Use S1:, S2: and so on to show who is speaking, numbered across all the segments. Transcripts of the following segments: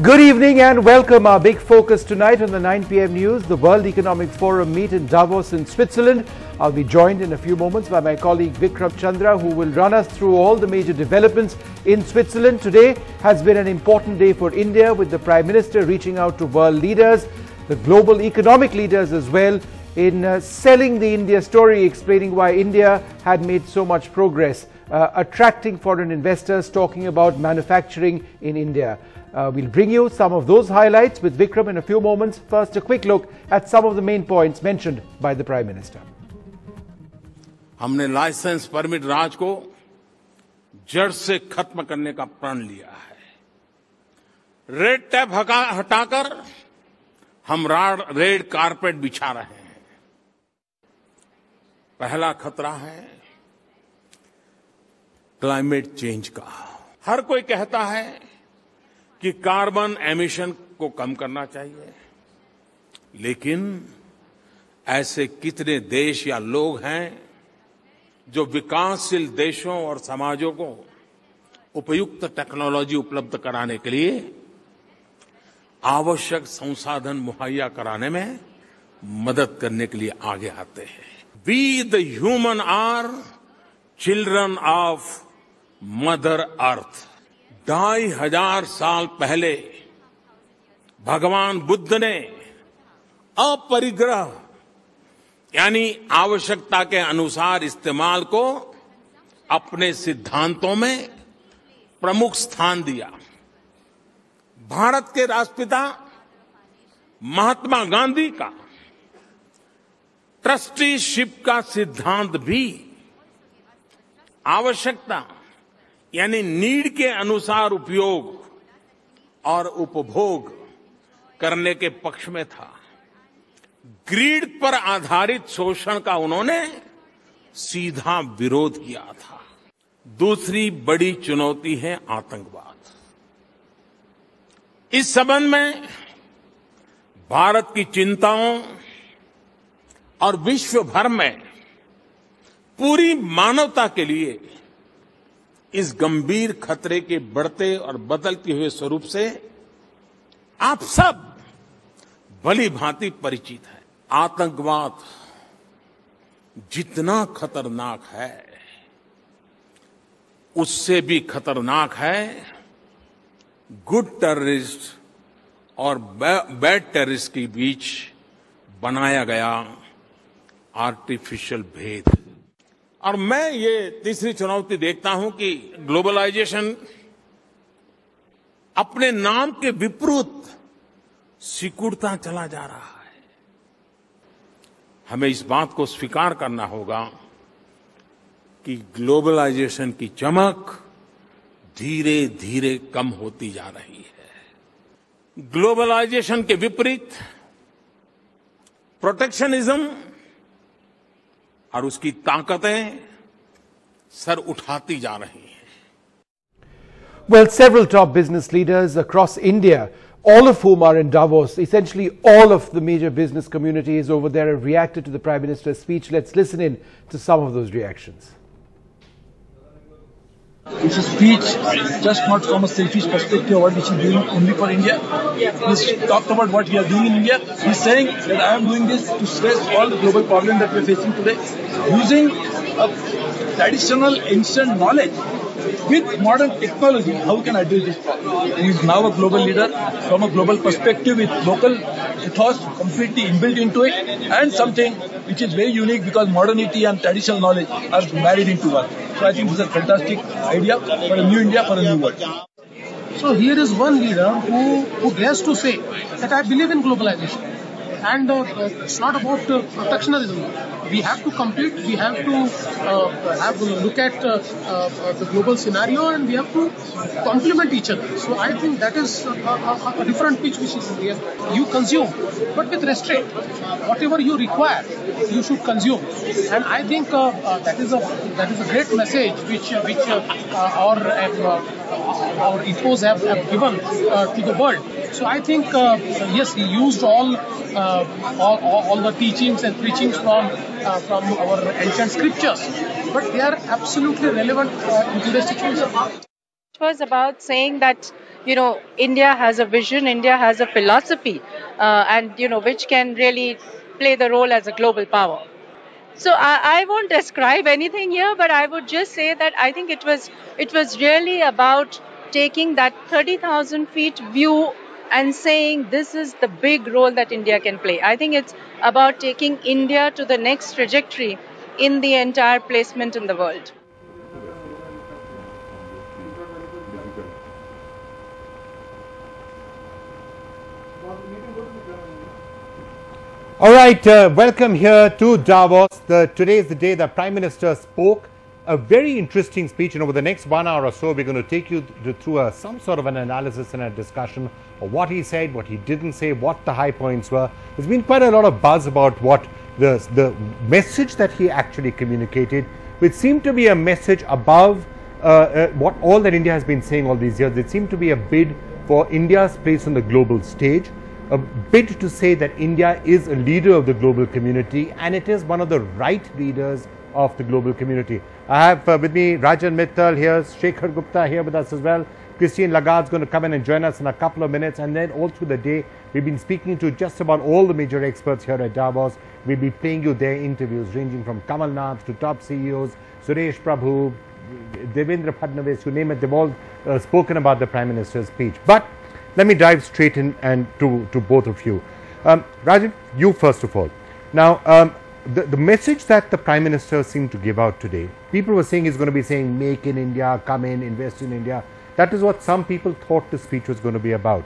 S1: Good evening and welcome. Our big focus tonight on the 9 p.m. news, the World Economic Forum meet in Davos in Switzerland. I'll be joined in a few moments by my colleague Vikram Chandra, who will run us through all the major developments in Switzerland. Today has been an important day for India, with the Prime Minister reaching out to world leaders, the global economic leaders as well, in selling the India story, explaining why India had made so much progress, attracting foreign investors, talking about manufacturing in India. We'll bring you some of those highlights with Vikram in a few moments. First, a quick look at some of the main points mentioned by the Prime Minister.
S2: हमने licence permit राज को जड़ से खत्म करने का प्रण लिया है। रेड टैप हटाकर हम रेड कारपेट बिछा रहे हैं। पहला खतरा है क्लाइमेट चेंज का। हर कोई कहता है कि कार्बन एमिशन को कम करना चाहिए, लेकिन ऐसे कितने देश या लोग हैं जो विकासशील देशों और समाजों को उपयुक्त टेक्नोलॉजी उपलब्ध कराने के लिए आवश्यक संसाधन मुहैया कराने में मदद करने के लिए आगे आते हैं। We the human are children of mother earth. 2500 साल पहले भगवान बुद्ध ने अपरिग्रह यानी आवश्यकता के अनुसार इस्तेमाल को अपने सिद्धांतों में प्रमुख स्थान दिया। भारत के राष्ट्रपिता महात्मा गांधी का ट्रस्टीशिप का सिद्धांत भी आवश्यकता यानी नीड के अनुसार उपयोग और उपभोग करने के पक्ष में था। ग्रीड पर आधारित शोषण का उन्होंने सीधा विरोध किया था। दूसरी बड़ी चुनौती है आतंकवाद। इस संबंध में भारत की चिंताओं और विश्व भर में पूरी मानवता के लिए इस गंभीर खतरे के बढ़ते और बदलते हुए स्वरूप से आप सब भली भांति परिचित हैं। आतंकवाद जितना खतरनाक है, उससे भी खतरनाक है गुड टेररिस्ट और बैड टेररिस्ट के बीच बनाया गया आर्टिफिशियल भेद। और मैं ये तीसरी चुनौती देखता हूं कि ग्लोबलाइजेशन अपने नाम के विपरीत सिकुड़ता चला जा रहा है। हमें इस बात को स्वीकार करना होगा कि ग्लोबलाइजेशन की चमक धीरे धीरे कम होती जा रही है। ग्लोबलाइजेशन के विपरीत प्रोटेक्शनिज्म और उसकी ताकतें सर उठाती जा रही हैं।
S1: Well, several top business leaders across India, all of whom are in Davos, essentially all of the major business community is over there, have reacted to the Prime Minister's speech. Let's listen in to some of those reactions.
S3: It's a speech just not from a selfish perspective of what which is doing only for India. He's talked about what we are doing in India. He's saying that I am doing this to stress all the global problems that we are facing today, using a traditional ancient knowledge with modern technology. How we can address this problem? He is now a global leader from a global perspective with local ethos completely inbuilt into it, and something which is very unique because modernity and traditional knowledge are married into one. So I think this is a fantastic idea for a new India, for a new world.
S4: So here is one leader who dares to say that I believe in globalization. And it's not about protectionism. We have to compete. We have to look at the global scenario, and we have to complement each other. So I think that is a different pitch which is here. You consume, but with restraint. Whatever you require, you should consume. And I think that is a great message which our ethos have given to the world. So I think yes, he used all the teachings and preachings from our ancient scriptures, but they are absolutely relevant in today's situation.
S5: was about saying that, India has a vision, India has a philosophy, and, which can really play the role as a global power. So I won't describe anything here, but I would just say that I think it was really about taking that 30,000 feet view and saying this is the big role that India can play. I think it's about taking India to the next trajectory in the entire placement in the world.
S1: All right, welcome here to Davos. Today is the day the Prime Minister spoke. A very interesting speech, and over the next 1 hour or so, we're going to take you through some sort of an analysis and a discussion of what he said, what he didn't say, what the high points were. There's been quite a lot of buzz about what the message that he actually communicated, which seemed to be a message above what all that India has been saying all these years. It seemed to be a bid for India's place on the global stage, a bid to say that India is a leader of the global community, and it is one of the right leaders of the global community. I have with me Rajan Mittal here, Shekhar Gupta here with us as well. Christine Lagarde is going to come in and join us in a couple of minutes, and then all through the day we've been speaking to just about all the major experts here at Davos. We'll be playing you their interviews ranging from Kamal Nath to top CEOs, Suresh Prabhu, Devendra Fadnavis, you name it. They've all spoken about the Prime Minister's speech. But let me dive straight in and to both of you. Rajan, you first of all. Now, the message that the Prime Minister seemed to give out today, people were saying he's going to be saying make in India, come in, invest in India. That is what some people thought the speech was going to be about.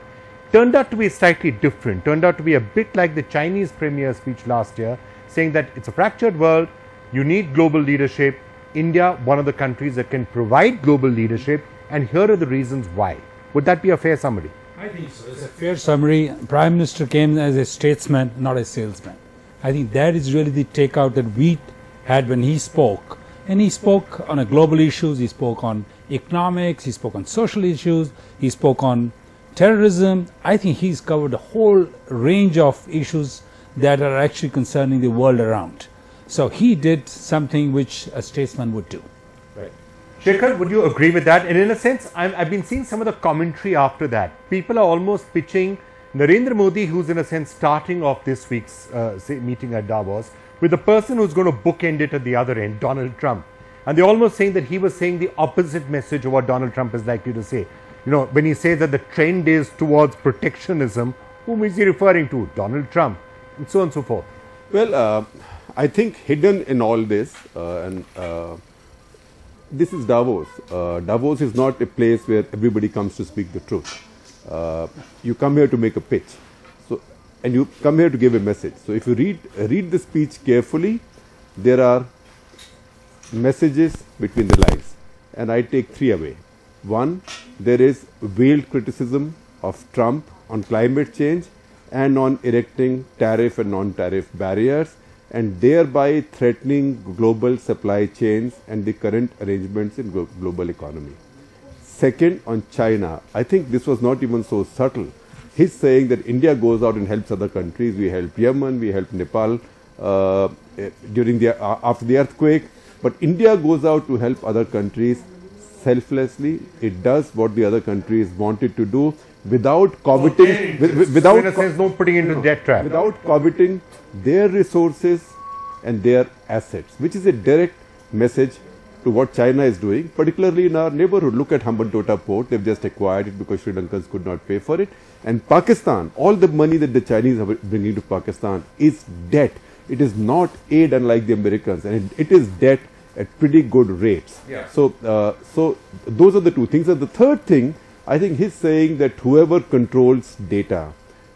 S1: Turned out to be slightly different, turned out to be a bit like the Chinese Premier's speech last year, saying that it's a fractured world, you need global leadership, India, one of the countries that can provide global leadership, and here are the reasons why. Would that be a fair summary?
S6: I think so. It's a fair summary. Prime Minister came as a statesman, not a salesman. I think that is really the takeout that we had when he spoke. And he spoke on global issues, he spoke on economics, he spoke on social issues, he spoke on terrorism. I think he's covered a whole range of issues that are actually concerning the world around. So he did something which a statesman would do.
S1: Right. Shekhar, would you agree with that? And in a sense, I've been seeing some of the commentary after that. People are almost pitching Narendra Modi, who's in a sense starting off this week's meeting at Davos, with the person who's going to bookend it at the other end, Donald Trump. And they're almost saying that he was saying the opposite message of what Donald Trump is likely to say. You know, when he says that the trend is towards protectionism, whom is he referring to? Donald Trump, and so on and so forth.
S7: Well, I think hidden in all this, this is Davos. Davos is not a place where everybody comes to speak the truth. You come here to make a pitch, and you come here to give a message. So if you read the speech carefully, there are messages between the lines, and I take three away. One, there is veiled criticism of Trump on climate change and on erecting tariff and non-tariff barriers, and thereby threatening global supply chains and the current arrangements in global economy. Second, on China, I think this was not even so subtle. He's saying that India goes out and helps other countries. We help Yemen, we help Nepal during after the earthquake. But India goes out to help other countries selflessly. It does what the other countries wanted to do without coveting, without coveting their resources and their assets, which is a direct message to what China is doing, particularly in our neighborhood. Look at Hambantota port. They've just acquired it because Sri Lankans could not pay for it. And Pakistan, all the money that the Chinese are bringing to Pakistan is debt. It is not aid unlike the Americans, and it is debt at pretty good rates. Yeah. So those are the two things. And the third thing, I think he's saying that whoever controls data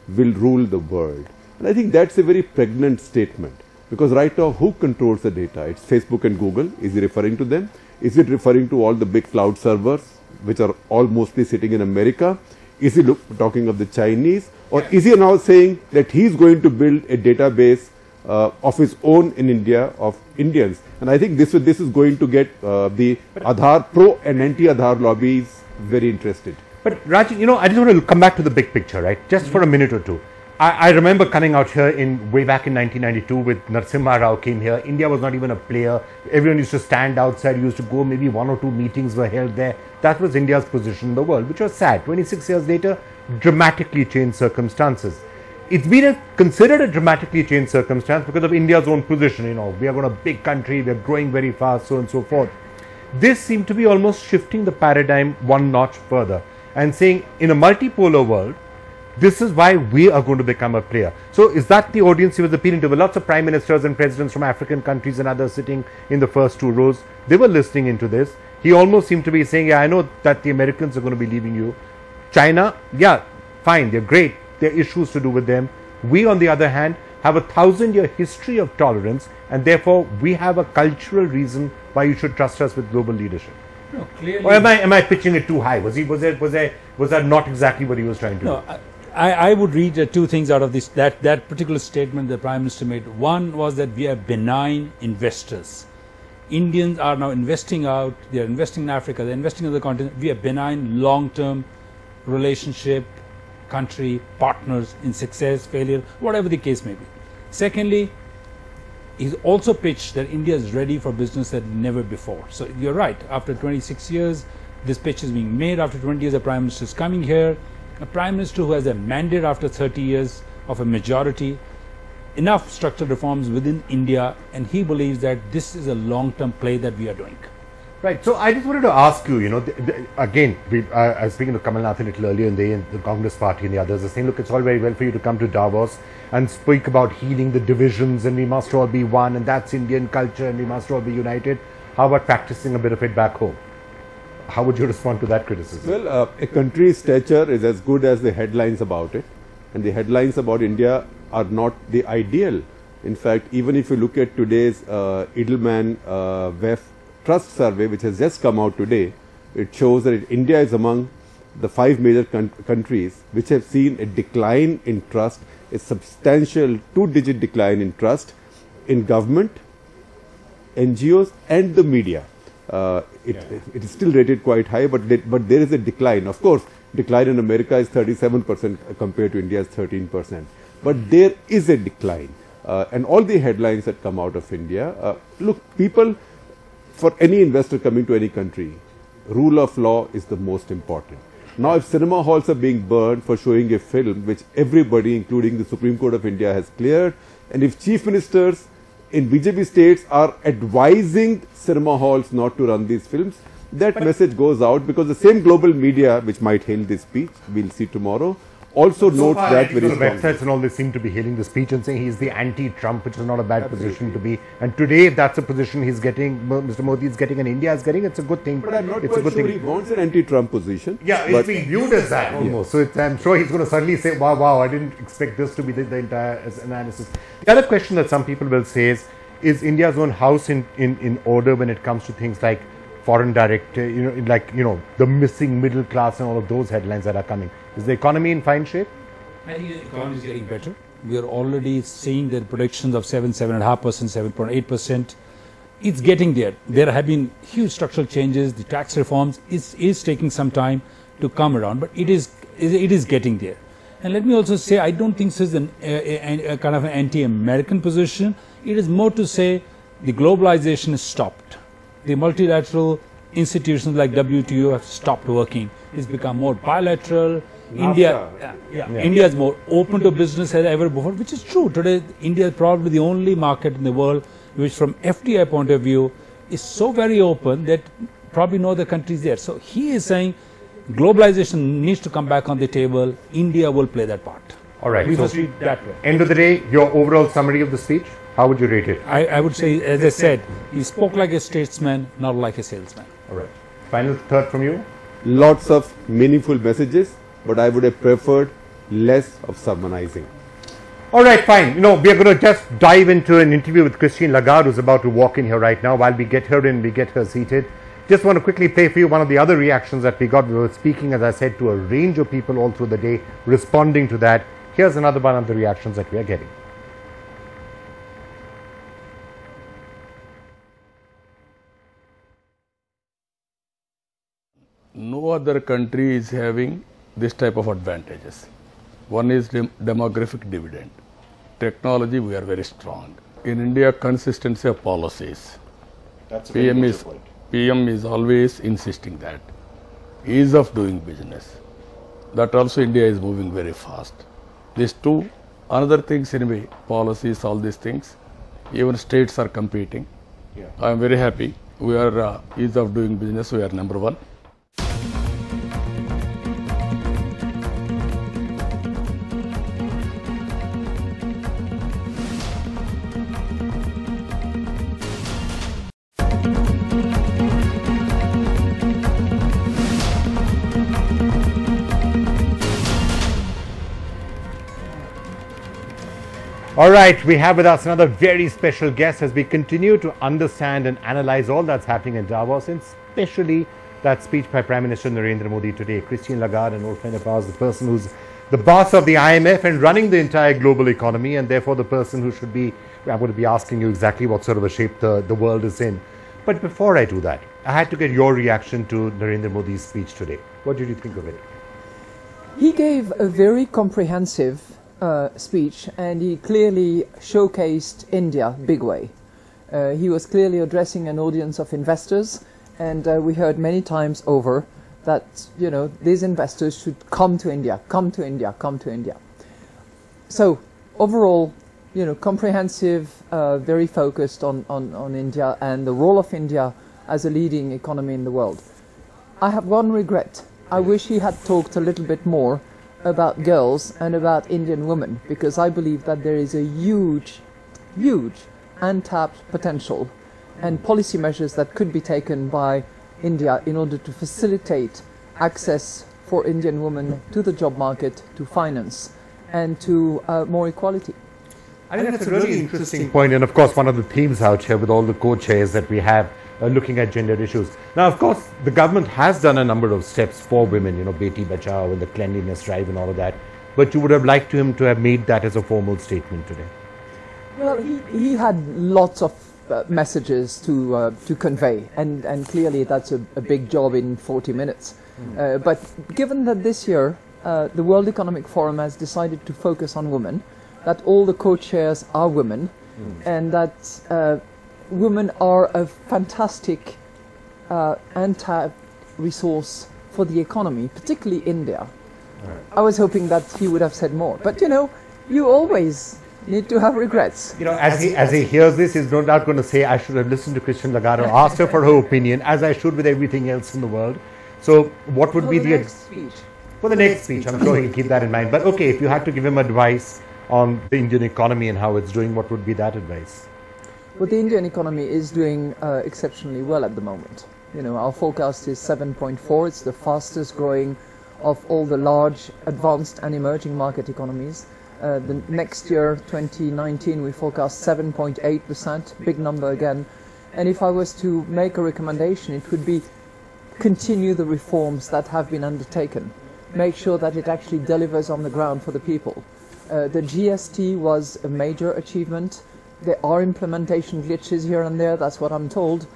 S7: will rule the world. And I think that's a very pregnant statement, because right now, who controls the data? It's Facebook and Google. Is he referring to them? Is it referring to all the big cloud servers, which are all mostly sitting in America? Is he talking of the Chinese? Or is he now saying that he's going to build a database of his own in India, of Indians? And I think this is going to get the Aadhaar pro and anti-Aadhaar lobbies very interested.
S1: But Rajan, you know, I just want to come back to the big picture, right? Just for a minute or two.
S8: I remember coming out here way back in 1992 with Narasimha Rao came here. India was not even a player. Everyone used to stand outside, used to go, maybe 1 or 2 meetings were held there. That was India's position in the world, which was sad. 26 years later, dramatically changed circumstances. It's been considered a dramatically changed circumstance because of India's own position. You know, we are a big country, we are growing very fast, so on and so forth. This seemed to be almost shifting the paradigm one notch further and saying, in a multipolar world, this is why we are going to become a player. So is that the audience he was appealing to? Well, lots of prime ministers and presidents from African countries and others sitting in the first 2 rows. They were listening into this. He almost seemed to be saying, yeah, I know that the Americans are going to be leaving you. China, yeah, fine, they're great. There are issues to do with them. We, on the other hand, have a 1000-year history of tolerance, and therefore we have a cultural reason why you should trust us with global leadership.
S6: No, clearly.
S8: Or am I pitching it too high? Was that not exactly what he was trying to do?
S6: I would read 2 things out of this that particular statement the Prime Minister made. One was that we are benign investors. Indians are now investing out, they are investing in Africa, they are investing in the continent. We are benign, long-term relationship, country, partners in success, failure, whatever the case may be. Secondly, he's also pitched that India is ready for business as never before. So you're right, after 26 years, this pitch is being made. After 20 years, the Prime Minister is coming here. A Prime Minister who has a mandate after 30 years of a majority, enough structural reforms within India, and he believes that this is a long-term play that we are doing.
S8: Right. So I just wanted to ask you, again, I was speaking to Kamal Nath a little earlier in the Congress party and the others are saying, look, it's all very well for you to come to Davos and speak about healing the divisions and we must all be one and that's Indian culture and we must all be united. How about practicing a bit of it back home? How would you respond to that criticism?
S7: Well, a country's stature is as good as the headlines about it, and the headlines about India are not the ideal. In fact, even if you look at today's Edelman WEF Trust Survey, which has just come out today, it shows that India is among the 5 major countries which have seen a decline in trust, a substantial 2-digit decline in trust in government, NGOs and the media. It is still rated quite high, but there is a decline. Of course, decline in America is 37% compared to India's 13%. But there is a decline. And all the headlines that come out of India, look, people, for any investor coming to any country, rule of law is the most important. Now, if cinema halls are being burned for showing a film which everybody, including the Supreme Court of India, has cleared, and if chief ministers in BJP states are advising cinema halls not to run these films, that message goes out because the same global media which might hail this speech, we'll see tomorrow, also notes that very strongly.
S8: Websites and all this seem to be hailing the speech and saying he's the anti-Trump, which is not a bad position to be. And today, if that's a position he's getting, Mr. Modi is getting and India is getting, it's a good thing.
S7: But I'm not quite sure he wants an anti-Trump position.
S8: Yeah, it's being viewed as that almost. Yeah. So I'm sure he's going to suddenly say, wow, I didn't expect this to be the entire analysis. The other question that some people will say is India's own house in order when it comes to things like foreign direct, the missing middle class and all of those headlines that are coming. Is the economy in fine shape?
S6: I think the economy is getting better. We are already seeing the predictions of 7.5%, 7.8%. It's getting there. There have been huge structural changes. The tax reforms is taking some time to come around, but it is getting there. And let me also say, I don't think this is a kind of an anti-American position. It is more to say the globalization is stopped. The multilateral institutions like WTO have stopped working. It's become more bilateral. India is more open to business than ever before, which is true. Today, India is probably the only market in the world which, from FDI point of view, is so very open that probably no other country is there. So he is saying globalization needs to come back on the table. India will play that part.
S8: All right.
S6: We must read that way.
S8: End of the day, your overall summary of the speech, how would you rate it?
S6: I would say, as I said, he spoke like a statesman, not like a salesman.
S8: All right. Final third from you?
S7: Lots of meaningful messages, but I would have preferred less of sermonizing.
S8: All right, fine. We are going to just dive into an interview with Christine Lagarde, who's about to walk in here right now. While we get her in, we get her seated. Just want to quickly play for you one of the other reactions that we got. We were speaking, as I said, to a range of people all through the day, responding to that. Here's another one of the reactions that we are getting.
S9: No other country is having this type of advantages. One is demographic dividend. Technology, we are very strong. In India, consistency of policies.
S8: That's a
S9: PM is always insisting that. Ease of doing business. That also India is moving very fast. These two, another things anyway, policies, all these things, even states are competing.
S8: Yeah.
S9: I am very happy. We are ease of doing business, we are number one.
S8: All right, we have with us another very special guest as we continue to understand and analyze all that's happening in Davos, and especially that speech by Prime Minister Narendra Modi today. Christine Lagarde, an old friend of ours, the person who's the boss of the IMF and running the entire global economy, and therefore the person who should be, I'm going to be asking you exactly what sort of a shape the world is in. But before I do that, I had to get your reaction to Narendra Modi's speech today. What did you think of it?
S10: He gave a very comprehensive speech, and he clearly showcased India big way. He was clearly addressing an audience of investors, and we heard many times over that, you know, these investors should come to India, come to India, come to India. So overall, you know, comprehensive, very focused on India and the role of India as a leading economy in the world. I have one regret. I wish he had talked a little bit more about girls and about Indian women, because I believe that there is a huge untapped potential and policy measures that could be taken by India in order to facilitate access for Indian women to the job market, to finance, and to more equality.
S8: I think that's a really interesting point, and of course one of the themes out here with all the co-chairs that we have looking at gender issues. Now, of course, the government has done a number of steps for women, you know, Beti Bachao and the cleanliness drive and all of that, but you would have liked him to have made that as a formal statement today.
S10: Well, he had lots of messages to convey, and clearly that's a big job in 40 minutes. But given that this year the World Economic Forum has decided to focus on women, that all the co-chairs are women, and that women are a fantastic anti-resource for the economy, particularly India. Right. I was hoping that he would have said more, but you know, you always need to have regrets.
S8: You know, as he hears this, he's no doubt going to say, I should have listened to Christine Lagarde or asked her for her opinion, as I should with everything else in the world. So what would be the
S10: next speech?
S8: For the next speech, I'm sure he'll keep that in mind. But okay, if you had to give him advice on the Indian economy and how it's doing, what would be that advice?
S10: Well, the Indian economy is doing exceptionally well at the moment. You know, our forecast is 7.4. It's the fastest growing of all the large, advanced and emerging market economies. The next year, 2019, we forecast 7.8%, big number again. And if I was to make a recommendation, it would be continue the reforms that have been undertaken. Make sure that it actually delivers on the ground for the people. The GST was a major achievement. There are implementation glitches here and there, that's what I'm told.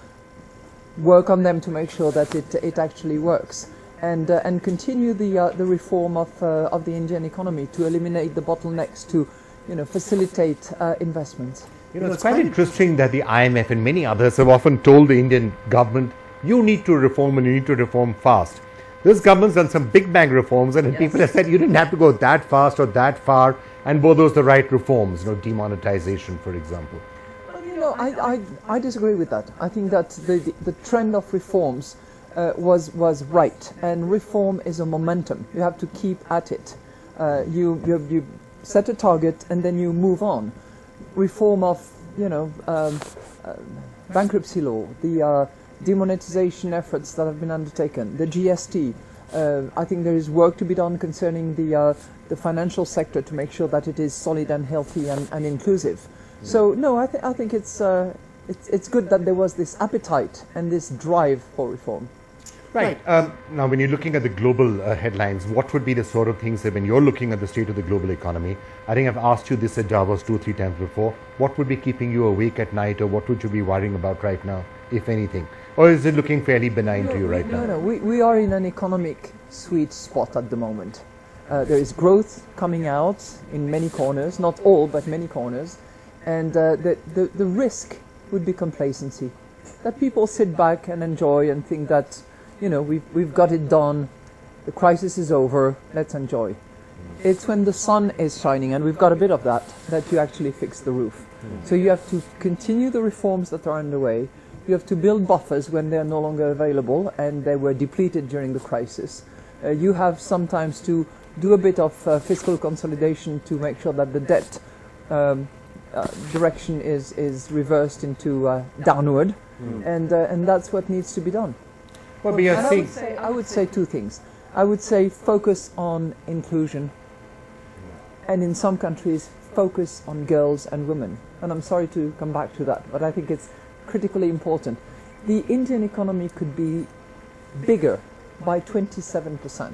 S10: Work on them to make sure that it actually works. And continue the reform of the Indian economy to eliminate the bottlenecks, to, you know, facilitate investments.
S8: You know, it's quite interesting that the IMF and many others have often told the Indian government, you need to reform and you need to reform fast. This government's done some big bang reforms, and people have said you didn't have to go that fast or that far, and were those the right reforms, you know, demonetization, for example?
S10: Well, you know, I disagree with that. I think that the trend of reforms was right, and reform is a momentum. You have to keep at it. You set a target and then you move on. Reform of, you know, bankruptcy law, the demonetization efforts that have been undertaken, the GST. I think there is work to be done concerning the financial sector to make sure that it is solid and healthy and inclusive. So no, I think it's good that there was this appetite and this drive for reform.
S8: Right. Now, when you're looking at the global headlines, what would be the sort of things that when you're looking at the state of the global economy, I think I've asked you this at Davos 2 or 3 times before, what would be keeping you awake at night, or what would you be worrying about right now, if anything? Or is it looking fairly benign to you right now?
S10: No, we are in an economic sweet spot at the moment. There is growth coming out in many corners, not all, but many corners. And the risk would be complacency. That people sit back and enjoy and think that, you know, we've got it done, the crisis is over, let's enjoy. It's when the sun is shining, and we've got a bit of that, that you actually fix the roof. So you have to continue the reforms that are underway. You have to build buffers when they're no longer available and they were depleted during the crisis. You have sometimes to do a bit of fiscal consolidation to make sure that the debt direction is reversed into downward, and that's what needs to be done.
S8: Well, we are seeing.
S10: I would say two things. I would say focus on inclusion, and in some countries focus on girls and women. And I'm sorry to come back to that, but I think it's critically important. The Indian economy could be bigger by 27%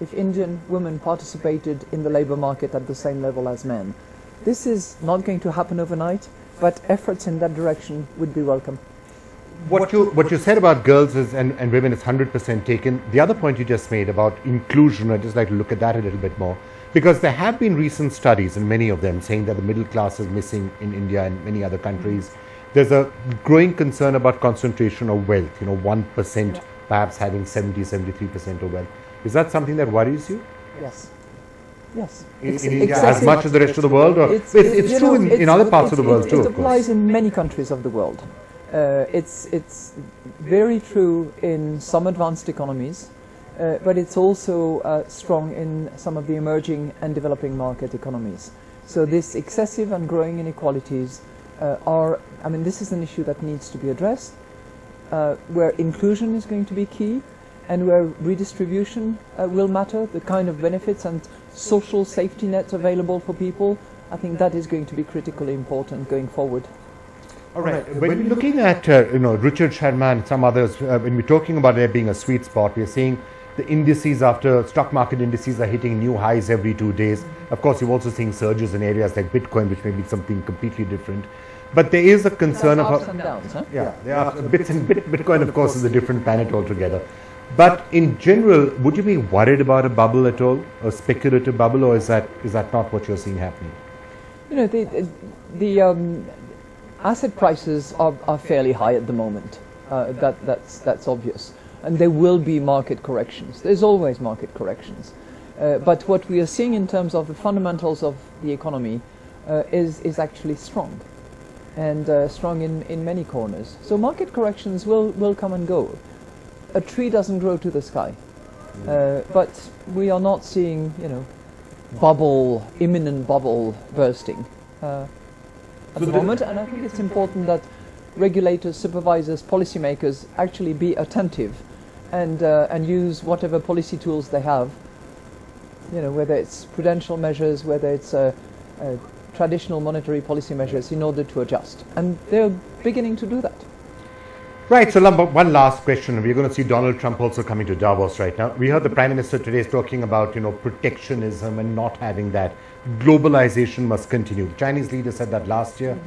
S10: if Indian women participated in the labour market at the same level as men. This is not going to happen overnight, but efforts in that direction would be welcome.
S8: What you said about girls and women is 100% taken. The other point you just made about inclusion, I'd just like to look at that a little bit more. Because there have been recent studies, and many of them, saying that the middle class is missing in India and many other countries. There's a growing concern about concentration of wealth, 1% perhaps having 73% of wealth. Is that something that worries you?
S10: Yes. Yes.
S8: In India as much as the rest of the world? Or it's true in other parts of the world too,
S10: It applies in many countries of the world. It's very true in some advanced economies, but it's also strong in some of the emerging and developing market economies. So this excessive and growing inequalities this is an issue that needs to be addressed, where inclusion is going to be key, and where redistribution will matter, the kind of benefits and social safety net available for people. I think that is going to be critically important going forward.
S8: All right. When we're looking at Richard Sharma and some others, when we're talking about there being a sweet spot, we're seeing the indices after stock market indices are hitting new highs every 2 days. Of course, you're also seeing surges in areas like Bitcoin, which may be something completely different. But there is a concern of
S10: ups and downs, huh?
S8: Yeah, there are bits and Bitcoin, of course, is a different planet altogether. But in general, would you be worried about a bubble at all, a speculative bubble, or is that not what you're seeing happening?
S10: The asset prices are fairly high at the moment. That's obvious, and there will be market corrections. There's always market corrections, but what we are seeing in terms of the fundamentals of the economy is actually strong, and strong in many corners. So market corrections will come and go. A tree doesn't grow to the sky, but we are not seeing imminent bubble bursting at the moment. And I think it's important that regulators, supervisors, policymakers actually be attentive and use whatever policy tools they have. Whether it's prudential measures, whether it's traditional monetary policy measures, in order to adjust. And they're beginning to do that.
S8: Right, so one last question. We're going to see Donald Trump also coming to Davos right now. We heard the Prime Minister today talking about, protectionism and not having that. Globalization must continue. The Chinese leader said that last year.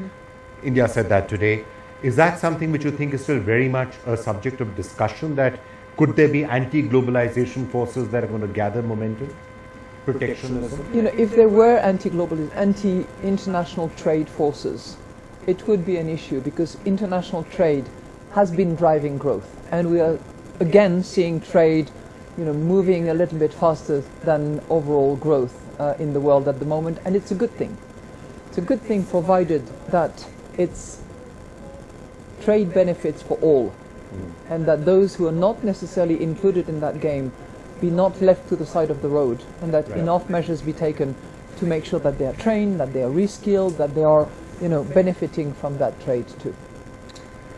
S8: India said that today. Is that something which you think is still very much a subject of discussion, that could there be anti-globalization forces that are going to gather momentum? Protectionism?
S10: If there were anti-international trade forces, it would be an issue, because international trade has been driving growth, and we are again seeing trade moving a little bit faster than overall growth in the world at the moment, and it's a good thing. It's a good thing, provided that it's trade benefits for all, and that those who are not necessarily included in that game be not left to the side of the road, and that enough measures be taken to make sure that they are trained, that they are reskilled, that they are benefiting from that trade too.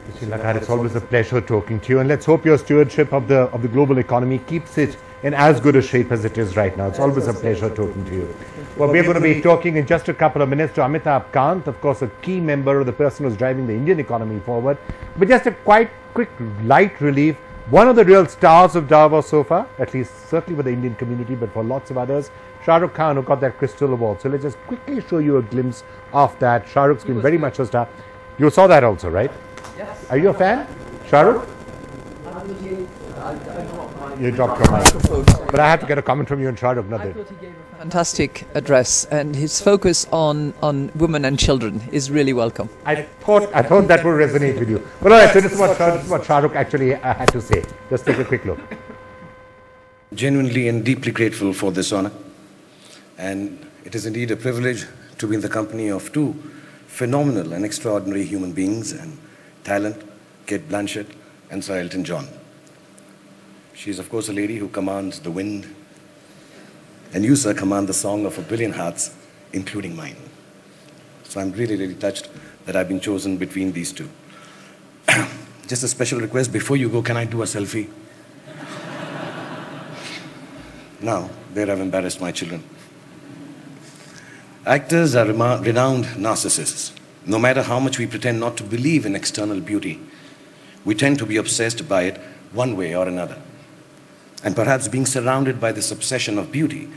S8: Christine Lagarde, it's always a pleasure talking to you, and let's hope your stewardship of the global economy keeps it in as good a shape as it is right now. It's always a pleasure talking to you. Well, we're going to be talking in just a couple of minutes to Amitabh Kant, of course, a key member of the person who's driving the Indian economy forward. But just a quite quick light relief. One of the real stars of Davos so far, at least certainly with the Indian community, but for lots of others, Shah Rukh Khan, who got that Crystal Award. So let's just quickly show you a glimpse of that. Shah Rukh's been very much a star. You saw that also, right?
S10: Yes.
S8: Are you a fan, Shah Rukh?
S10: I know
S8: You dropped your mic. But I have to get a comment from you and Shah Rukh.
S10: I thought he gave a fantastic address, and his focus on women and children is really welcome.
S8: I thought that would resonate with you. But all right, so this is what Shah Rukh actually had to say. Just take a quick look.
S11: Genuinely and deeply grateful for this honor. And it is indeed a privilege to be in the company of two phenomenal and extraordinary human beings and talent, Kate Blanchett and Sir Elton John. She is, of course, a lady who commands the wind, and you, sir, command the song of a billion hearts, including mine. So I'm really, really touched that I've been chosen between these two. Just a special request, before you go, can I do a selfie? Now, there I've embarrassed my children. Actors are renowned narcissists. No matter how much we pretend not to believe in external beauty, we tend to be obsessed by it one way or another. And perhaps being surrounded by this obsession of beauty,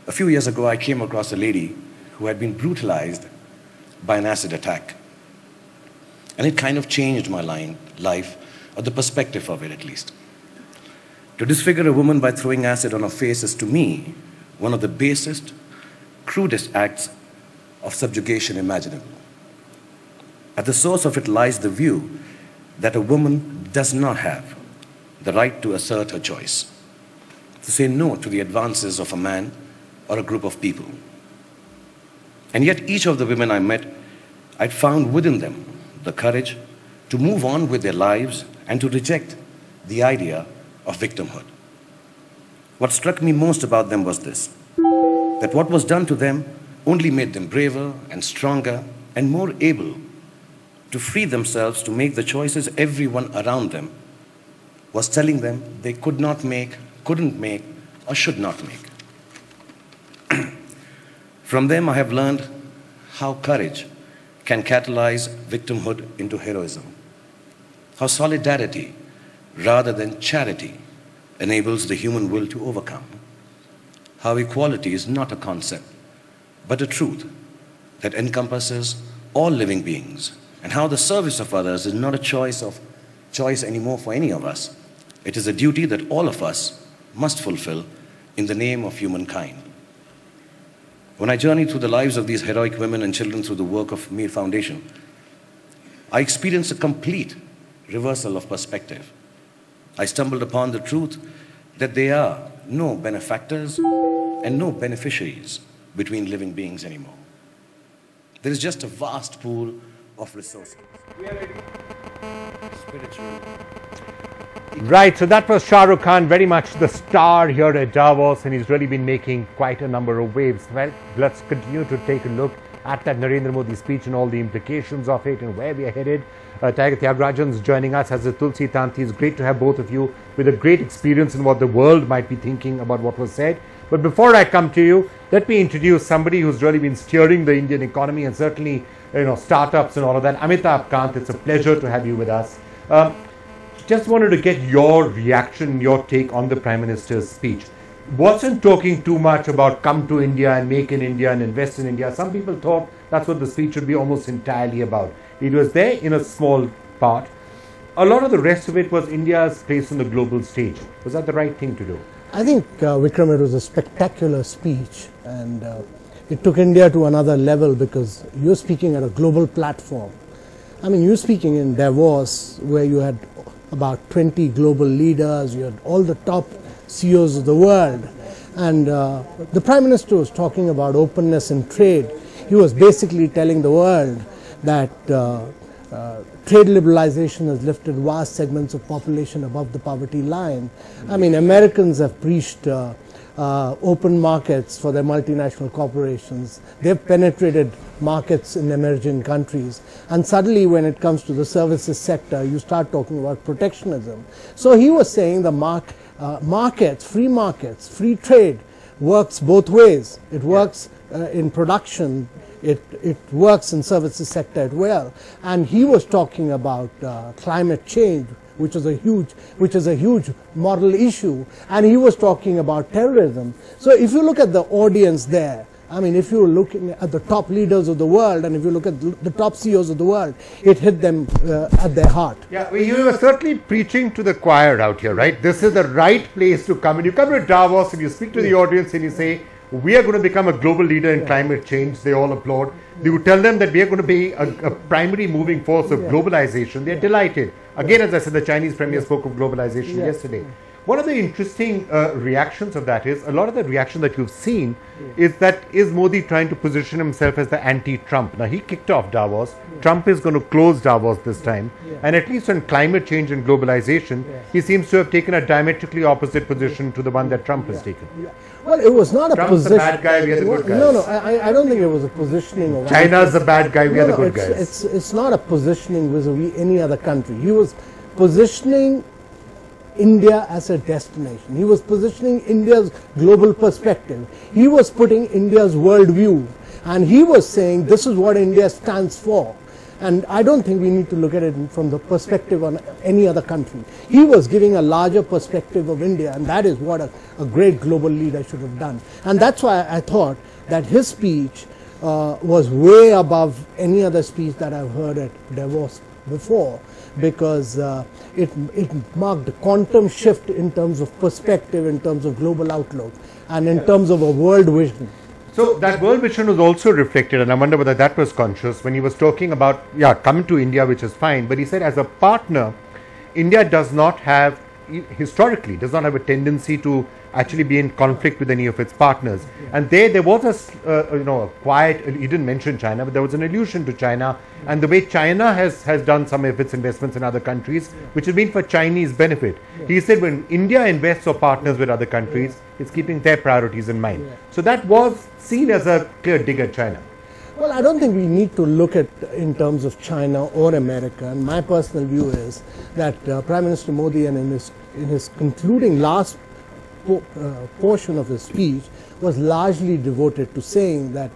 S11: a few years ago I came across a lady who had been brutalized by an acid attack. And it kind of changed my life, or the perspective of it at least. To disfigure a woman by throwing acid on her face is, to me, one of the basest, crudest acts of subjugation imaginable. At the source of it lies the view that a woman does not have the right to assert her choice, to say no to the advances of a man or a group of people. And yet each of the women I met, I'd found within them the courage to move on with their lives and to reject the idea of victimhood. What struck me most about them was this, that what was done to them only made them braver and stronger and more able to free themselves to make the choices everyone around them was telling them they could not make, couldn't make, or should not make. From them I have learned how courage can catalyze victimhood into heroism, how solidarity rather than charity enables the human will to overcome, how equality is not a concept but a truth that encompasses all living beings, and how the service of others is not a choice anymore for any of us. It is a duty that all of us must fulfill in the name of humankind. When I journeyed through the lives of these heroic women and children through the work of Mir Foundation, I experienced a complete reversal of perspective. I stumbled upon the truth that there are no benefactors and no beneficiaries between living beings anymore. There is just a vast pool of resources. Spiritual.
S8: Right, so that was Shah Rukh Khan, very much the star here at Davos, and he's really been making quite a number of waves. Well, let's continue to take a look at that Narendra Modi speech and all the implications of it and where we are headed. Tiger Tyagarajan's joining us as a Tulsi Tanti. It's great to have both of you with a great experience in what the world might be thinking about what was said. But before I come to you, let me introduce somebody who's really been steering the Indian economy and certainly, startups and all of that. Amitabh Kant, it's a pleasure to have you with us. Just wanted to get your reaction, your take on the Prime Minister's speech. Wasn't talking too much about come to India and make in India and invest in India. Some people thought that's what the speech should be almost entirely about. It was there in a small part. A lot of the rest of it was India's place on the global stage. Was that the right thing to do?
S12: I think, Vikram, it was a spectacular speech, and it took India to another level because you're speaking at a global platform. I mean, you're speaking in Davos, where you had about 20 global leaders, you had all the top CEOs of the world, and the Prime Minister was talking about openness in trade. He was basically telling the world that trade liberalization has lifted vast segments of population above the poverty line. I mean, Americans have preached open markets for their multinational corporations. They've penetrated markets in emerging countries. And suddenly, when it comes to the services sector, you start talking about protectionism. So he was saying the markets, free trade works both ways. It works in production. It works in services sector as well. And he was talking about climate change, which is a huge model issue, and he was talking about terrorism. So if you look at the audience there, I mean, if you're looking at the top leaders of the world, and if you look at the top CEOs of the world, it hit them at their heart.
S8: Yeah, you were certainly preaching to the choir out here, right? This is the right place to come in. You come to Davos and you speak to the audience and you say, we are going to become a global leader in climate change. They all applaud. You tell them that we are going to be a primary moving force of globalization. They're delighted. Again, as I said, the Chinese premier spoke of globalization yesterday. One of the interesting reactions of that is, a lot of the reaction that you've seen is that, is Modi trying to position himself as the anti-Trump? Now, he kicked off Davos. Trump is going to close Davos this time. And at least on climate change and globalization, he seems to have taken a diametrically opposite position to the one that Trump has taken.
S12: Well, it was not a position.
S8: Trump's the bad guy, we are the good guys.
S12: No, I don't think it was a positioning of...
S8: China's the bad guy, we are the good guys.
S12: It's not a positioning vis-a-vis any other country. He was positioning India as a destination. He was positioning India's global perspective. He was putting India's worldview, and he was saying this is what India stands for. And I don't think we need to look at it from the perspective on any other country. He was giving a larger perspective of India, and that is what a great global leader should have done. And that's why I thought that his speech was way above any other speech that I've heard at Davos before, because it marked a quantum shift in terms of perspective, in terms of global outlook, and in terms of a world vision.
S8: So that world vision was also reflected, and I wonder whether that was conscious when he was talking about, coming to India, which is fine, but he said as a partner, India does not have, historically, does not have a tendency to actually be in conflict with any of its partners. And there was a quiet, he didn't mention China, but there was an allusion to China and the way China has done some of its investments in other countries, which has been for Chinese benefit. He said when India invests or partners with other countries, it's keeping their priorities in mind. So that was seen as a clear dig at China.
S12: Well, I don't think we need to look at in terms of China or America. And my personal view is that Prime Minister Modi, and in his concluding last portion of his speech, was largely devoted to saying that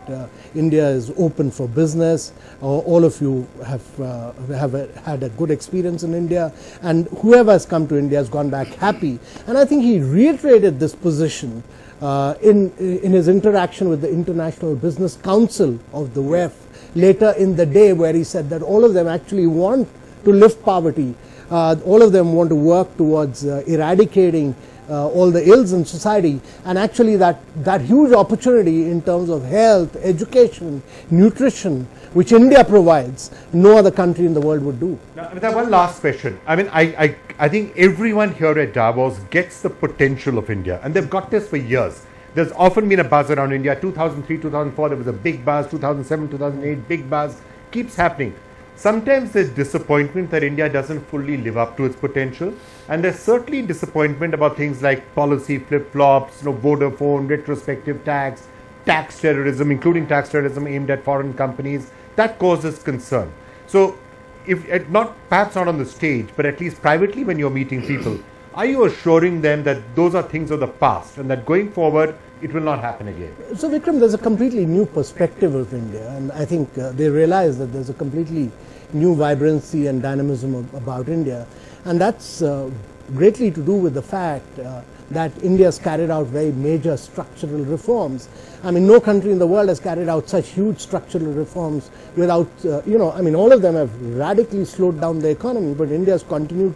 S12: India is open for business. All of you have had a good experience in India, and whoever has come to India has gone back happy. And I think he reiterated this position in his interaction with the International Business Council of the WEF later in the day, where he said that all of them actually want to lift poverty. All of them want to work towards eradicating all the ills in society, and actually that huge opportunity in terms of health, education, nutrition, which India provides, no other country in the world would do.
S8: Now, Amitabh, one last question. I mean, I think everyone here at Davos gets the potential of India, and they've got this for years. There's often been a buzz around India. 2003, 2004, there was a big buzz. 2007, 2008, big buzz. Keeps happening. Sometimes there's disappointment that India doesn't fully live up to its potential, and there's certainly disappointment about things like policy flip-flops, Vodafone, retrospective tax terrorism, including tax terrorism aimed at foreign companies. That causes concern. So, if perhaps not on the stage, but at least privately when you're meeting people, are you assuring them that those are things of the past and that going forward it will not happen again?
S12: So Vikram, there's a completely new perspective of India, and I think they realize that there's a completely new vibrancy and dynamism about India, and that's greatly to do with the fact that India has carried out very major structural reforms. I mean, no country in the world has carried out such huge structural reforms without, all of them have radically slowed down the economy, but India has continued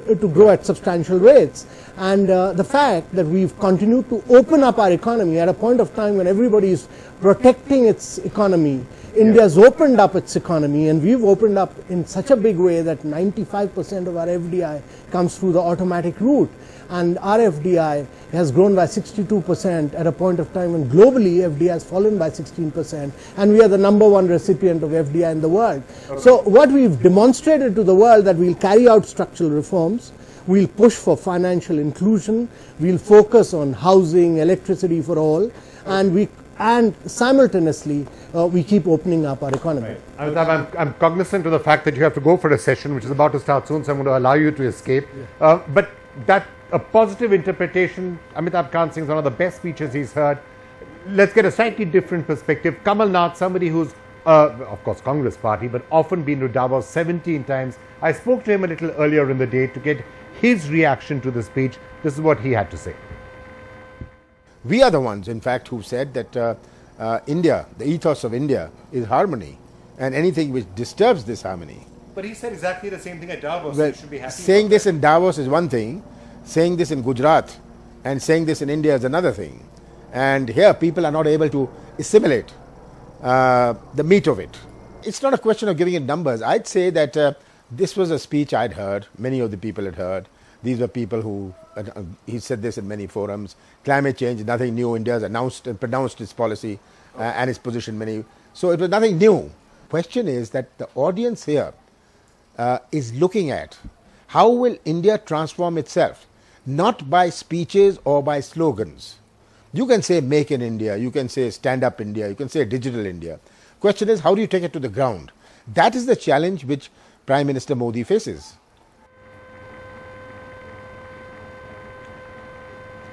S12: to grow at substantial rates. And the fact that we've continued to open up our economy at a point of time when everybody is protecting its economy, India's opened up its economy, and we've opened up in such a big way that 95% of our FDI comes through the automatic route. And our FDI has grown by 62% at a point of time when globally FDI has fallen by 16%, and we are the #1 recipient of FDI in the world. Okay. So what we've demonstrated to the world that we'll carry out structural reforms, we'll push for financial inclusion, we'll focus on housing, electricity for all, and simultaneously we keep opening up our economy.
S8: Right. Amitabh, I'm cognizant of the fact that you have to go for a session which is about to start soon, so I'm going to allow you to escape. Yeah. But that a positive interpretation, Amitabh Kant Singh is one of the best speeches he's heard. Let's get a slightly different perspective. Kamal Nath, somebody who's, of course, Congress party, but often been to Davos 17 times. I spoke to him a little earlier in the day to get his reaction to the speech. This is what he had to say.
S13: We are the ones, in fact, who said that India, the ethos of India is harmony, and anything which disturbs this harmony.
S8: But he said exactly the same thing at Davos.
S13: Well,
S8: You should be happy.
S13: saying this in Davos is one thing, saying this in Gujarat and saying this in India is another thing. And here people are not able to assimilate the meat of it. It's not a question of giving it numbers. I'd say that this was a speech I'd heard, many of the people had heard. These were people who, he said this in many forums, climate change is nothing new. India has announced and pronounced its policy and its position many. So it was nothing new. Question is that the audience here is looking at how will India transform itself, not by speeches or by slogans. You can say make in India, you can say stand up India, you can say digital India. Question is, how do you take it to the ground? That is the challenge which Prime Minister Modi faces.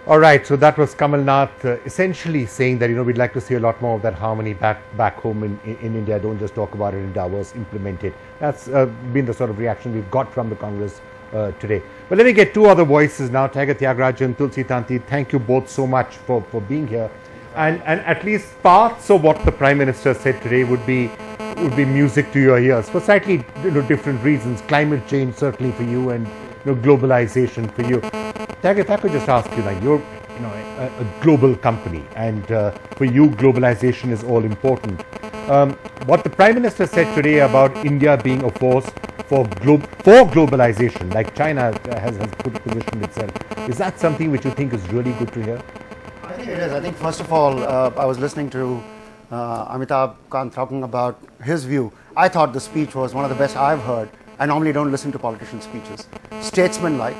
S8: All right, so that was Kamal Nath essentially saying that, we'd like to see a lot more of that harmony back home in India. Don't just talk about it in Davos, implement it. That's been the sort of reaction we've got from the Congress today. But let me get two other voices now. Tiger Tyagarajan, Tulsi Tanti, thank you both so much for being here. And at least parts of what the Prime Minister said today would be music to your ears for slightly different reasons. Climate change certainly for you, and globalization for you. Tiger, if I could just ask you, you're a global company, and for you globalization is all important. What the Prime Minister said today about India being a force for globalization, like China has positioned itself, is that something which you think is really good to hear?
S14: I think it is. I think first of all, I was listening to Amitabh Kant talking about his view. I thought the speech was one of the best I've heard. I normally don't listen to politician speeches. Statesman-like,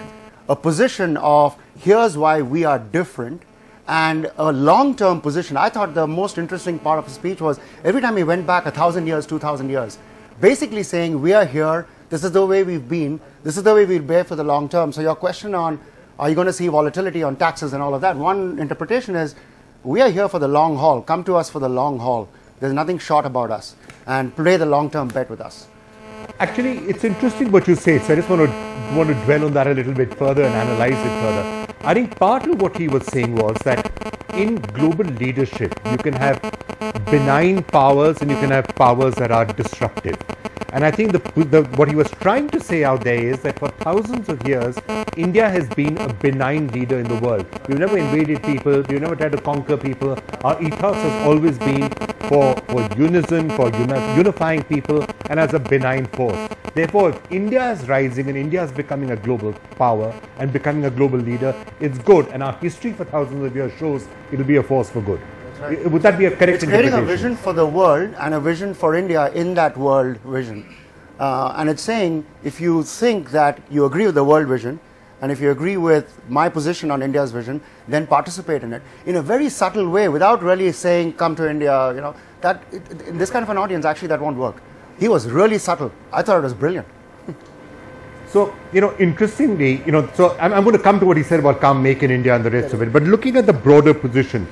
S14: a position of here's why we are different, and a long-term position. I thought the most interesting part of his speech was every time he went back 1,000 years, 2,000 years, basically saying we are here, this is the way we've been, this is the way we'll bear for the long term. So your question on are you going to see volatility on taxes and all of that, one interpretation is we are here for the long haul, come to us for the long haul. There's nothing short about us, and play the long-term bet with us.
S8: Actually, it's interesting what you say, so I just want to dwell on that a little bit further and analyze it further. I think part of what he was saying was that in global leadership, you can have benign powers and you can have powers that are disruptive. And I think what he was trying to say out there is that for thousands of years, India has been a benign leader in the world. We've never invaded people, we've never tried to conquer people. Our ethos has always been for unison, for unifying people, and as a benign force. Therefore, if India is rising and India is becoming a global power and becoming a global leader, it's good. And our history for thousands of years shows it will be a force for good. Right. Would that be a correct interpretation?
S14: It's creating a vision for the world and a vision for India in that world vision. And it's saying, if you think that you agree with the world vision, and if you agree with my position on India's vision, then participate in it in a very subtle way without really saying, come to India, that in this kind of an audience, actually that won't work. He was really subtle. I thought it was brilliant.
S8: So, interestingly, so I'm going to come to what he said about come, make in India and the rest of it. But looking at the broader position,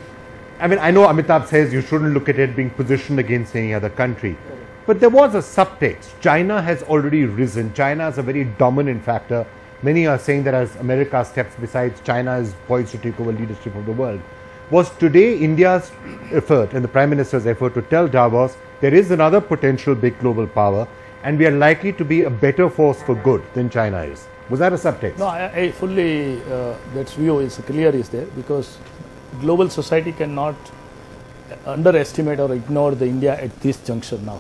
S8: I mean, I know Amitabh says you shouldn't look at it being positioned against any other country. But there was a subtext. China has already risen. China is a very dominant factor. Many are saying that as America steps besides, China is poised to take over leadership of the world. Was today India's effort and the Prime Minister's effort to tell Davos there is another potential big global power and we are likely to be a better force for good than China is? Was that a subtext?
S15: No, I fully, that view is clear is there, because global society cannot underestimate or ignore the India at this juncture now.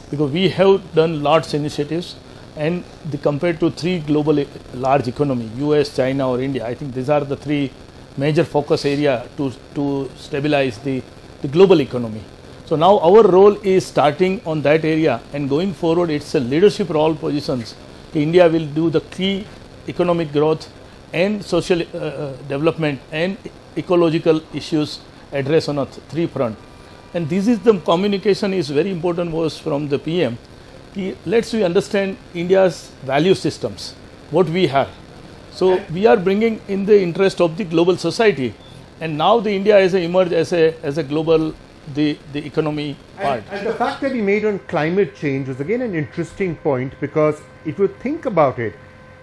S15: Because we have done large initiatives, and compared to three global large economy, US, China or India, I think these are the three major focus area to stabilize the global economy. So now our role is starting on that area, and going forward it's a leadership role positions. India will do the key economic growth and social development and ecological issues address on a three front. And this is the communication is very important was from the PM. Let's we understand India's value systems, what we have. So we are bringing in the interest of the global society, and now the India has emerged as a global the economy part.
S8: And the fact that he made on climate change was again an interesting point, because if you think about it,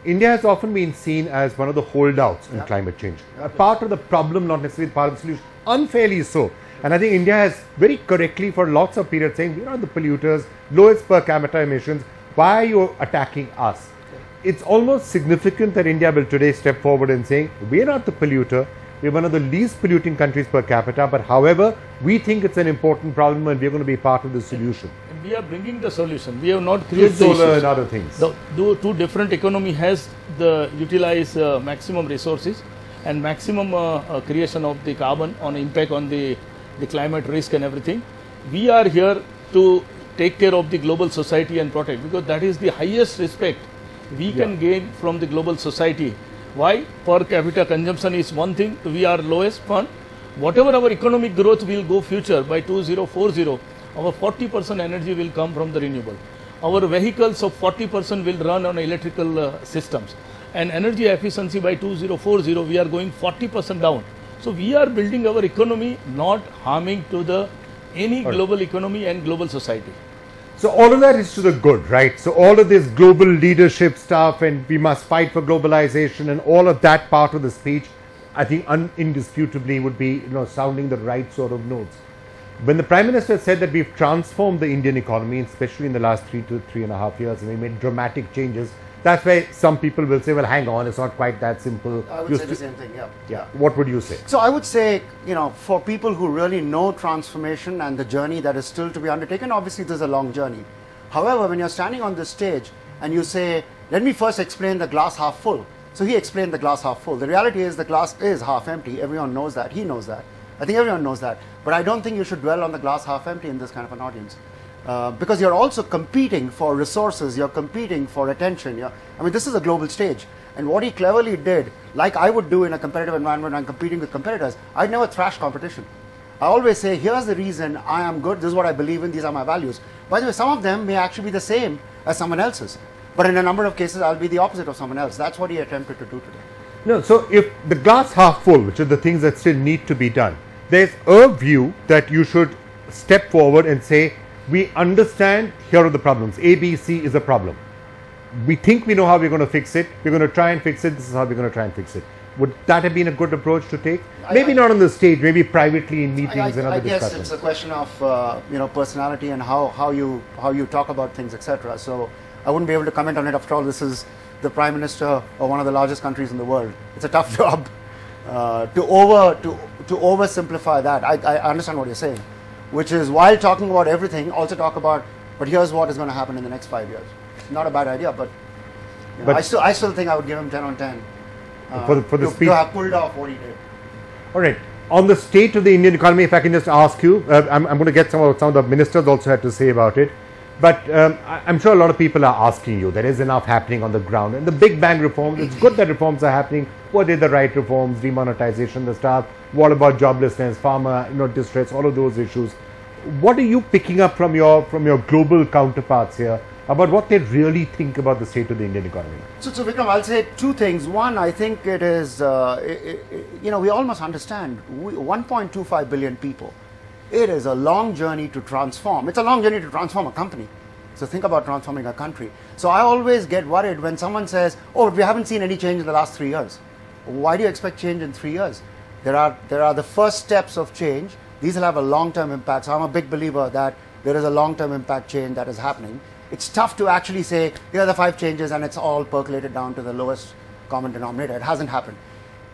S8: India has often been seen as one of the holdouts in climate change. A part of the problem, not necessarily part of the solution, unfairly so. And I think India has very correctly for lots of periods saying, we're not the polluters, lowest per capita emissions, why are you attacking us? It's almost significant that India will today step forward and saying, we're not the polluter, we're one of the least polluting countries per capita, but however, we think it's an important problem and we're going to be part of the solution.
S15: And we are bringing the solution. We have not created the
S8: solar
S15: issues.
S8: and other things.
S15: The two different economy has the utilize maximum resources and maximum creation of the carbon on impact on the climate risk and everything. We are here to take care of the global society and protect, because that is the highest respect we can gain from the global society. Why? Per capita consumption is one thing, we are lowest one. Whatever our economic growth will go future by 2040, our 40% energy will come from the renewable. Our vehicles of 40% will run on electrical systems. And energy efficiency by 2040, we are going 40% down. So we are building our economy not harming to any global economy and global society.
S8: So all of that is to the good, right? So all of this global leadership stuff and we must fight for globalization and all of that part of the speech, I think indisputably would be sounding the right sort of notes. When the Prime Minister said that we've transformed the Indian economy, especially in the last 3 to 3.5 years, and we made dramatic changes, that's why some people will say, well, hang on, it's not quite that simple.
S14: I would say the same thing, yeah.
S8: Yeah. What would you say?
S14: So I would say, for people who really know transformation and the journey that is still to be undertaken, obviously this is a long journey. However, when you're standing on this stage and you say, let me first explain the glass half full. So he explained the glass half full. The reality is the glass is half empty. Everyone knows that. He knows that. I think everyone knows that. But I don't think you should dwell on the glass half empty in this kind of an audience. Because you're also competing for resources, you're competing for attention. I mean, this is a global stage. And what he cleverly did, like I would do in a competitive environment when I'm competing with competitors, I'd never thrash competition. I always say, here's the reason I am good, this is what I believe in, these are my values. By the way, some of them may actually be the same as someone else's. But in a number of cases, I'll be the opposite of someone else. That's what he attempted to do today.
S8: No, so if the glass half full, which are the things that still need to be done, there's a view that you should step forward and say, we understand, here are the problems. A, B, C is a problem. We think we know how we're going to fix it. We're going to try and fix it. This is how we're going to try and fix it. Would that have been a good approach to take? Maybe not on the stage, maybe privately in meetings and other discussions.
S14: I guess it's a question of personality and how you talk about things, etc. So I wouldn't be able to comment on it. After all, this is the Prime Minister of one of the largest countries in the world. It's a tough job to oversimplify that. I understand what you're saying, which is while talking about everything, also talk about, but here's what is going to happen in the next 5 years. Not a bad idea, but I still think I would give him 10 on 10
S8: for the speech.
S14: To have pulled off what he did.
S8: All right. On the state of the Indian economy, if I can just ask you, I'm going to get some of the ministers also had to say about it. But I'm sure a lot of people are asking you, there is enough happening on the ground. And the big bang reforms, it's good that reforms are happening. Were they the right reforms, demonetization, the stuff? What about joblessness, farmer distress, all of those issues? What are you picking up from your global counterparts here about what they really think about the state of the Indian economy?
S14: So Vikram, I'll say two things. One, I think it is, we all must understand, 1.25 billion people. It is a long journey to transform. It's a long journey to transform a company. So think about transforming a country. So I always get worried when someone says, oh, we haven't seen any change in the last 3 years. Why do you expect change in 3 years? There are the first steps of change. These will have a long-term impact. So I'm a big believer that there is a long-term impact change that is happening. It's tough to actually say, here are the 5 changes and it's all percolated down to the lowest common denominator. It hasn't happened.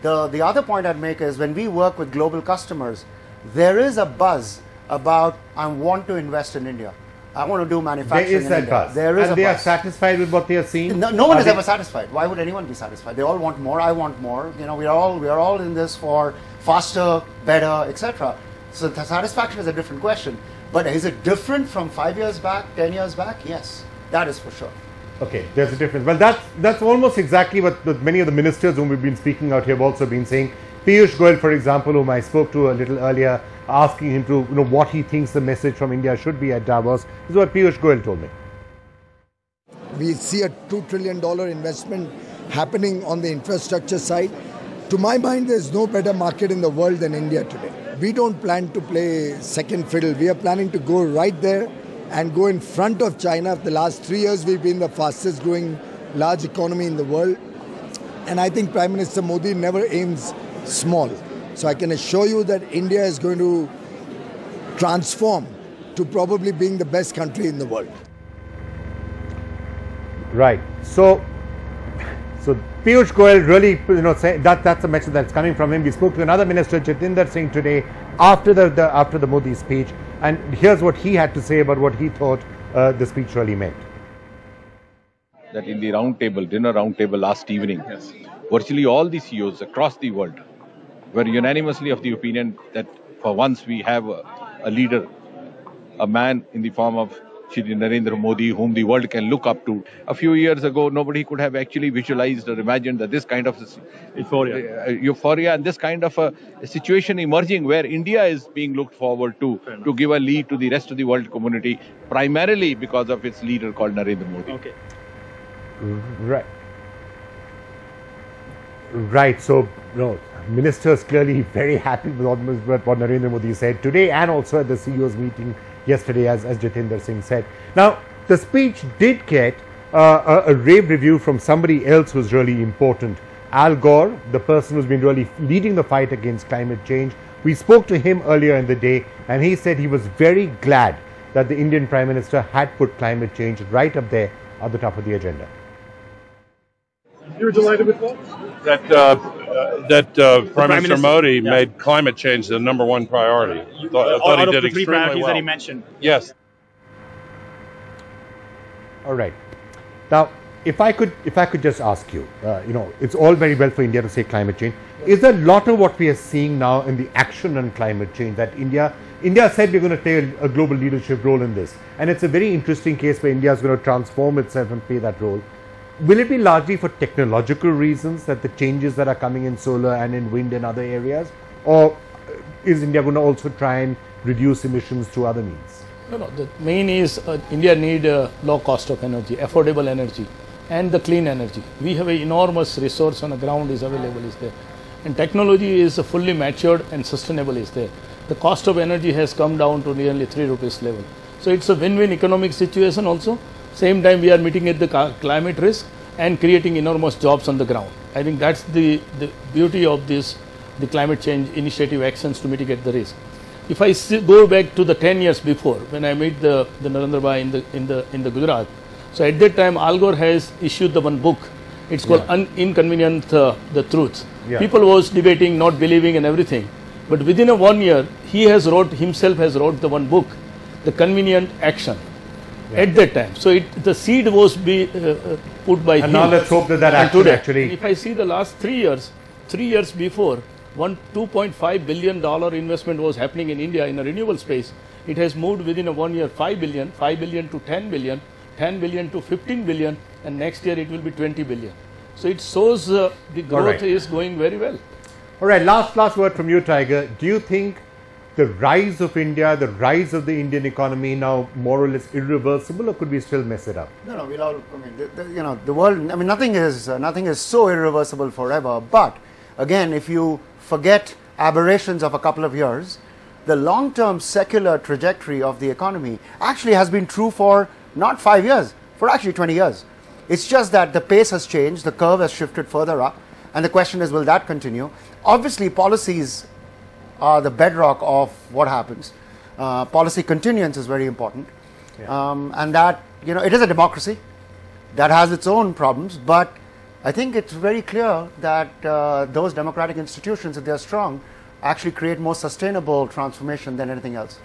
S14: The other point I'd make is when we work with global customers, there is a buzz about, I want to invest in India. I want to do manufacturing
S8: there is
S14: in
S8: that
S14: India.
S8: Buzz.
S14: There is
S8: and
S14: a
S8: they
S14: buzz.
S8: are satisfied with what they are seeing?
S14: No one is ever satisfied. Why would anyone be satisfied? They all want more. I want more. We are all in this for faster, better, etc. So the satisfaction is a different question. But is it different from 5 years back, 10 years back? Yes, that is for sure.
S8: Okay, there's a difference. Well, that's almost exactly what many of the ministers whom we've been speaking out here have also been saying. Piyush Goyal, for example, whom I spoke to a little earlier, asking him to what he thinks the message from India should be at Davos. This is what Piyush Goyal told me.
S16: We see a $2 trillion investment happening on the infrastructure side. To my mind, there's no better market in the world than India today. We don't plan to play second fiddle. We are planning to go right there and go in front of China. For the last 3 years, we've been the fastest growing large economy in the world. And I think Prime Minister Modi never aims small. So I can assure you that India is going to transform to probably being the best country in the world.
S8: Right. So Piyush Goyal really, say that's a message that's coming from him. We spoke to another minister, Jatinder Singh, today after the Modi speech, and here's what he had to say about what he thought the speech really meant.
S17: That in the dinner round table last evening, virtually all the CEOs across the world were unanimously of the opinion that for once we have a leader, a man in the form of Shri Narendra Modi, whom the world can look up to. A few years ago, nobody could have actually visualized or imagined that this kind of euphoria and this kind of a situation emerging where India is being looked forward to give a lead to the rest of the world community, primarily because of its leader called Narendra Modi.
S15: Okay.
S8: Right. Right. So, ministers clearly very happy with what Narendra Modi said today and also at the CEO's meeting yesterday, as Jatinder Singh said. Now, the speech did get a rave review from somebody else who's really important. Al Gore, the person who's been really leading the fight against climate change. We spoke to him earlier in the day and he said he was very glad that the Indian Prime Minister had put climate change right up there at the top of the agenda.
S18: You're delighted with that? That Prime Minister Modi made climate change the #1 priority. I thought he did extremely well.
S19: That he mentioned.
S18: Yes.
S8: All right. Now, if I could just ask you, it's all very well for India to say climate change. Is there a lot of what we are seeing now in the action on climate change that India said we're going to play a global leadership role in this, and it's a very interesting case where India is going to transform itself and play that role. Will it be largely for technological reasons that the changes that are coming in solar and in wind and other areas, or is India going to also try and reduce emissions through other means?
S15: No. The main is India need low cost of energy, affordable energy, and the clean energy. We have an enormous resource on the ground is available is there, and technology is fully matured and sustainable is there. The cost of energy has come down to nearly 3 rupees level. So it's a win-win economic situation also. Same time we are mitigating the climate risk and creating enormous jobs on the ground. I think that's the beauty of this, the climate change initiative actions to mitigate the risk. If I go back to the 10 years before, when I met the Narendra Bhai in the Gujarat, so at that time Al Gore has issued the one book. It's called Inconvenient the Truth. Yeah. People was debating, not believing and everything. But within a 1 year, he himself has wrote the one book, The Convenient Action. At that time, so the seed was put by him.
S8: And now let's hope that action actually.
S15: If I see the last 3 years before, $2.5 billion investment was happening in India in a renewable space. It has moved within a 1 year, 5 billion to 10 billion, 10 billion to 15 billion, and next year it will be 20 billion. So it shows the growth is going very well.
S8: All right, last word from you, Tiger. Do you think the rise of India, the rise of the Indian economy now more or less irreversible, or could we still mess it up?
S14: No, we'll all, I mean, the world, I mean, nothing is so irreversible forever. But again, if you forget aberrations of a couple of years, the long-term secular trajectory of the economy actually has been true for not 5 years, for actually 20 years. It's just that the pace has changed, the curve has shifted further up, and the question is, will that continue? Obviously, policies are the bedrock of what happens. Policy continuance is very important, and that, it is a democracy that has its own problems, but I think it's very clear that those democratic institutions, if they're strong, actually create more sustainable transformation than anything else.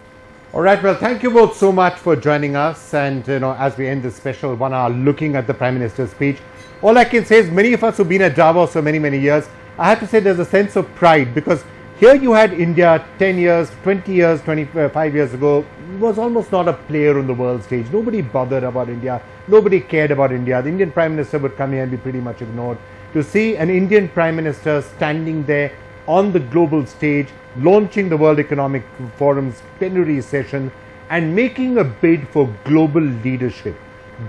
S8: All right, well, thank you both so much for joining us, and as we end this special 1 hour looking at the Prime Minister's speech, all I can say is many of us who've been at Davos for many years, I have to say there's a sense of pride, because here you had India 10 years, 20 years, 25 years ago, was almost not a player on the world stage. Nobody bothered about India. Nobody cared about India. The Indian Prime Minister would come here and be pretty much ignored. To see an Indian Prime Minister standing there on the global stage, launching the World Economic Forum's plenary session and making a bid for global leadership,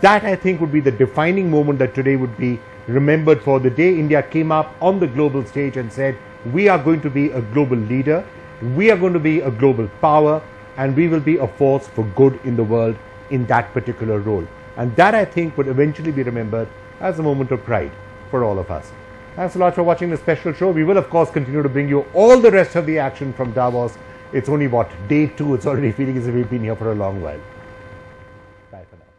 S8: that I think would be the defining moment that today would be remembered for, the day India came up on the global stage and said, we are going to be a global leader, we are going to be a global power, and we will be a force for good in the world in that particular role. And that, I think, would eventually be remembered as a moment of pride for all of us. Thanks a lot for watching this special show. We will, of course, continue to bring you all the rest of the action from Davos It's only what, day 2, it's already feeling as if we've been here for a long while. Bye for now.